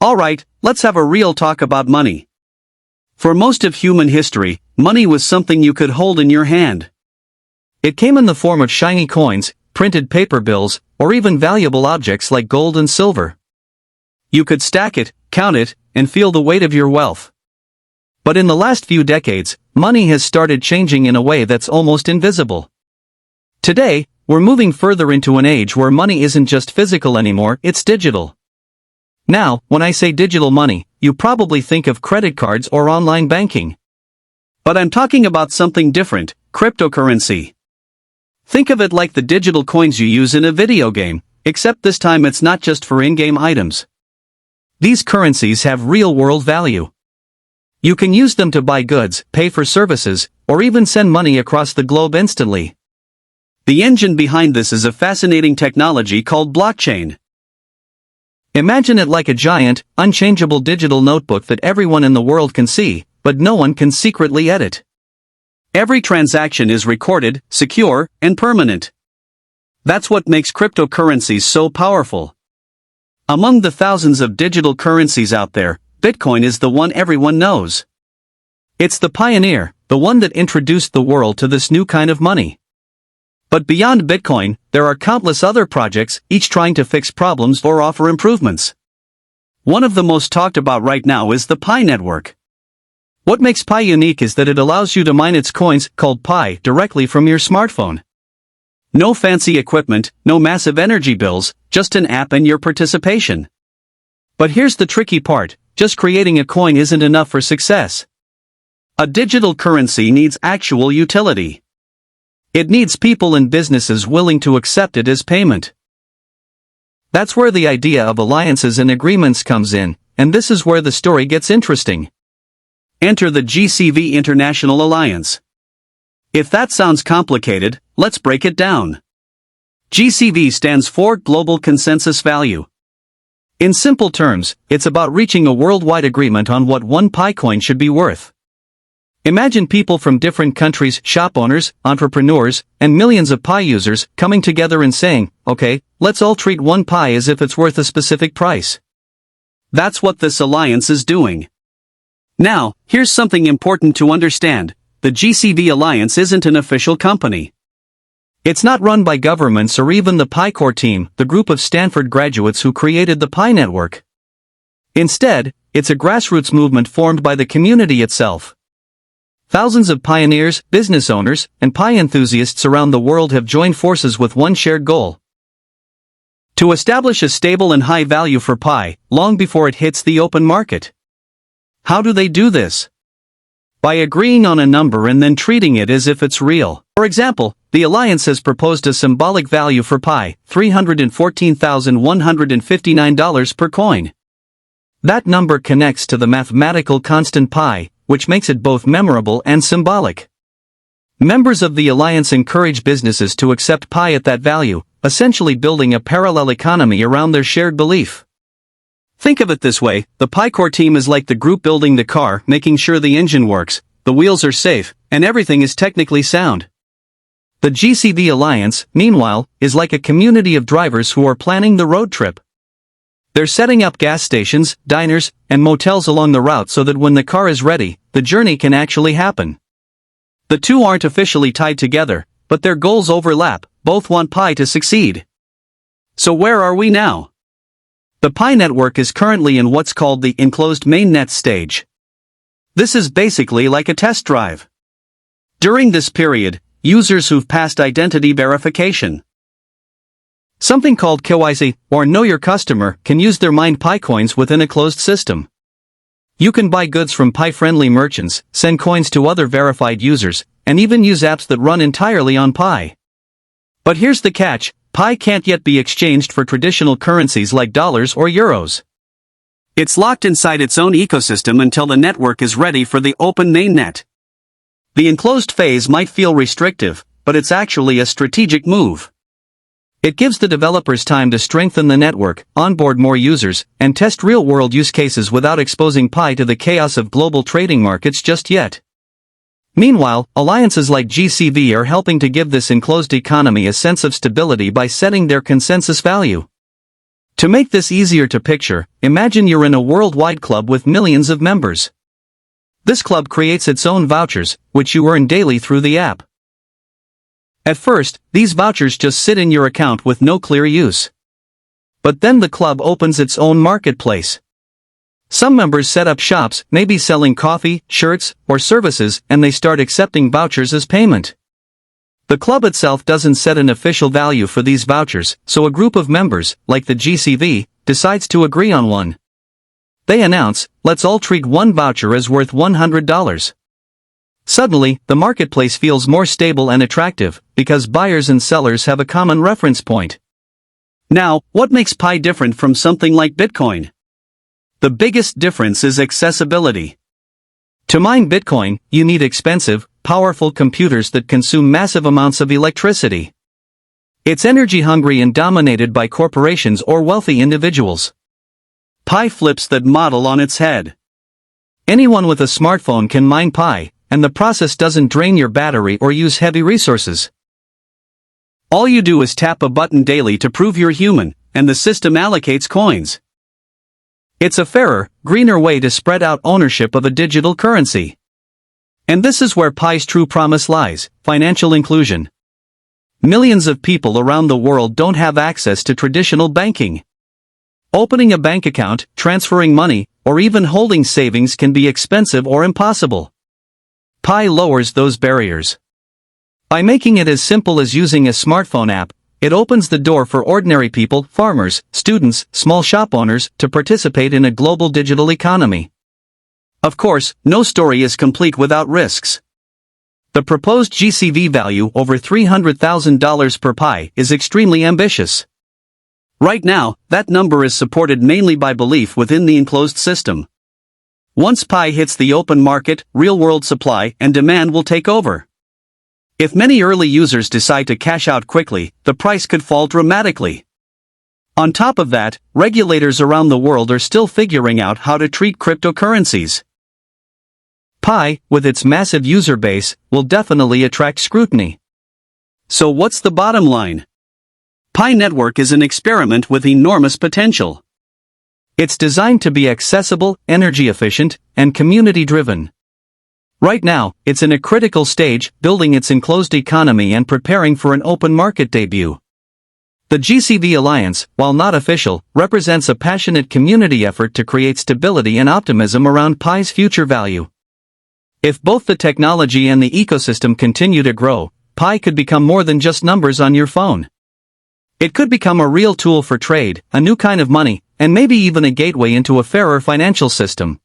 Alright, let's have a real talk about money. For most of human history, money was something you could hold in your hand. It came in the form of shiny coins, printed paper bills, or even valuable objects like gold and silver. You could stack it, count it, and feel the weight of your wealth. But in the last few decades, money has started changing in a way that's almost invisible. Today, we're moving further into an age where money isn't just physical anymore, it's digital. Now, when I say digital money, you probably think of credit cards or online banking. But I'm talking about something different, cryptocurrency. Think of it like the digital coins you use in a video game, except this time it's not just for in-game items. These currencies have real-world value. You can use them to buy goods, pay for services, or even send money across the globe instantly. The engine behind this is a fascinating technology called blockchain. Imagine it like a giant, unchangeable digital notebook that everyone in the world can see, but no one can secretly edit. Every transaction is recorded, secure, and permanent. That's what makes cryptocurrencies so powerful. Among the thousands of digital currencies out there, Bitcoin is the one everyone knows. It's the pioneer, the one that introduced the world to this new kind of money. But beyond Bitcoin, there are countless other projects, each trying to fix problems or offer improvements. One of the most talked about right now is the Pi network. What makes Pi unique is that it allows you to mine its coins, called Pi, directly from your smartphone. No fancy equipment, no massive energy bills, just an app and your participation. But here's the tricky part, just creating a coin isn't enough for success. A digital currency needs actual utility. It needs people and businesses willing to accept it as payment. That's where the idea of alliances and agreements comes in, and this is where the story gets interesting. Enter the GCV International Alliance. If that sounds complicated, let's break it down. GCV stands for Global Consensus Value. In simple terms, it's about reaching a worldwide agreement on what one Pi coin should be worth. Imagine people from different countries, shop owners, entrepreneurs, and millions of Pi users coming together and saying, okay, let's all treat one Pi as if it's worth a specific price. That's what this alliance is doing. Now, here's something important to understand. The GCV Alliance isn't an official company. It's not run by governments or even the Pi Core team, the group of Stanford graduates who created the Pi network. Instead, it's a grassroots movement formed by the community itself. Thousands of pioneers, business owners, and Pi enthusiasts around the world have joined forces with one shared goal: to establish a stable and high value for Pi, long before it hits the open market. How do they do this? By agreeing on a number and then treating it as if it's real. For example, the Alliance has proposed a symbolic value for Pi, $314,159 per coin. That number connects to the mathematical constant Pi, which makes it both memorable and symbolic. Members of the Alliance encourage businesses to accept Pi at that value, essentially building a parallel economy around their shared belief. Think of it this way, the Pi Core team is like the group building the car, making sure the engine works, the wheels are safe, and everything is technically sound. The GCV Alliance, meanwhile, is like a community of drivers who are planning the road trip. They're setting up gas stations, diners, and motels along the route so that when the car is ready, the journey can actually happen. The two aren't officially tied together, but their goals overlap, both want Pi to succeed. So where are we now? The Pi network is currently in what's called the enclosed mainnet stage. This is basically like a test drive. During this period, users who've passed identity verification, something called KYC, or Know Your Customer, can use their mined Pi coins within a closed system. You can buy goods from Pi-friendly merchants, send coins to other verified users, and even use apps that run entirely on Pi. But here's the catch: Pi can't yet be exchanged for traditional currencies like dollars or euros. It's locked inside its own ecosystem until the network is ready for the Open Mainnet. The enclosed phase might feel restrictive, but it's actually a strategic move. It gives the developers time to strengthen the network, onboard more users, and test real-world use cases without exposing Pi to the chaos of global trading markets just yet. Meanwhile, alliances like GCV are helping to give this enclosed economy a sense of stability by setting their consensus value. To make this easier to picture, imagine you're in a worldwide club with millions of members. This club creates its own vouchers, which you earn daily through the app. At first, these vouchers just sit in your account with no clear use. But then the club opens its own marketplace. Some members set up shops, maybe selling coffee, shirts, or services, and they start accepting vouchers as payment. The club itself doesn't set an official value for these vouchers, so a group of members, like the GCV, decides to agree on one. They announce, let's all treat one voucher as worth $100. Suddenly, the marketplace feels more stable and attractive, because buyers and sellers have a common reference point. Now, what makes Pi different from something like Bitcoin? The biggest difference is accessibility. To mine Bitcoin, you need expensive, powerful computers that consume massive amounts of electricity. It's energy-hungry and dominated by corporations or wealthy individuals. Pi flips that model on its head. Anyone with a smartphone can mine Pi, and the process doesn't drain your battery or use heavy resources. All you do is tap a button daily to prove you're human, and the system allocates coins. It's a fairer, greener way to spread out ownership of a digital currency. And this is where Pi's true promise lies: financial inclusion. Millions of people around the world don't have access to traditional banking. Opening a bank account, transferring money, or even holding savings can be expensive or impossible. Pi lowers those barriers. By making it as simple as using a smartphone app, it opens the door for ordinary people, farmers, students, small shop owners, to participate in a global digital economy. Of course, no story is complete without risks. The proposed GCV value over $300,000 per Pi is extremely ambitious. Right now, that number is supported mainly by belief within the enclosed system. Once Pi hits the open market, real-world supply and demand will take over. If many early users decide to cash out quickly, the price could fall dramatically. On top of that, regulators around the world are still figuring out how to treat cryptocurrencies. Pi, with its massive user base, will definitely attract scrutiny. So what's the bottom line? Pi Network is an experiment with enormous potential. It's designed to be accessible, energy efficient, and community-driven. Right now, it's in a critical stage, building its enclosed economy and preparing for an open market debut. The GCV Alliance, while not official, represents a passionate community effort to create stability and optimism around Pi's future value. If both the technology and the ecosystem continue to grow, Pi could become more than just numbers on your phone. It could become a real tool for trade, a new kind of money, and maybe even a gateway into a fairer financial system.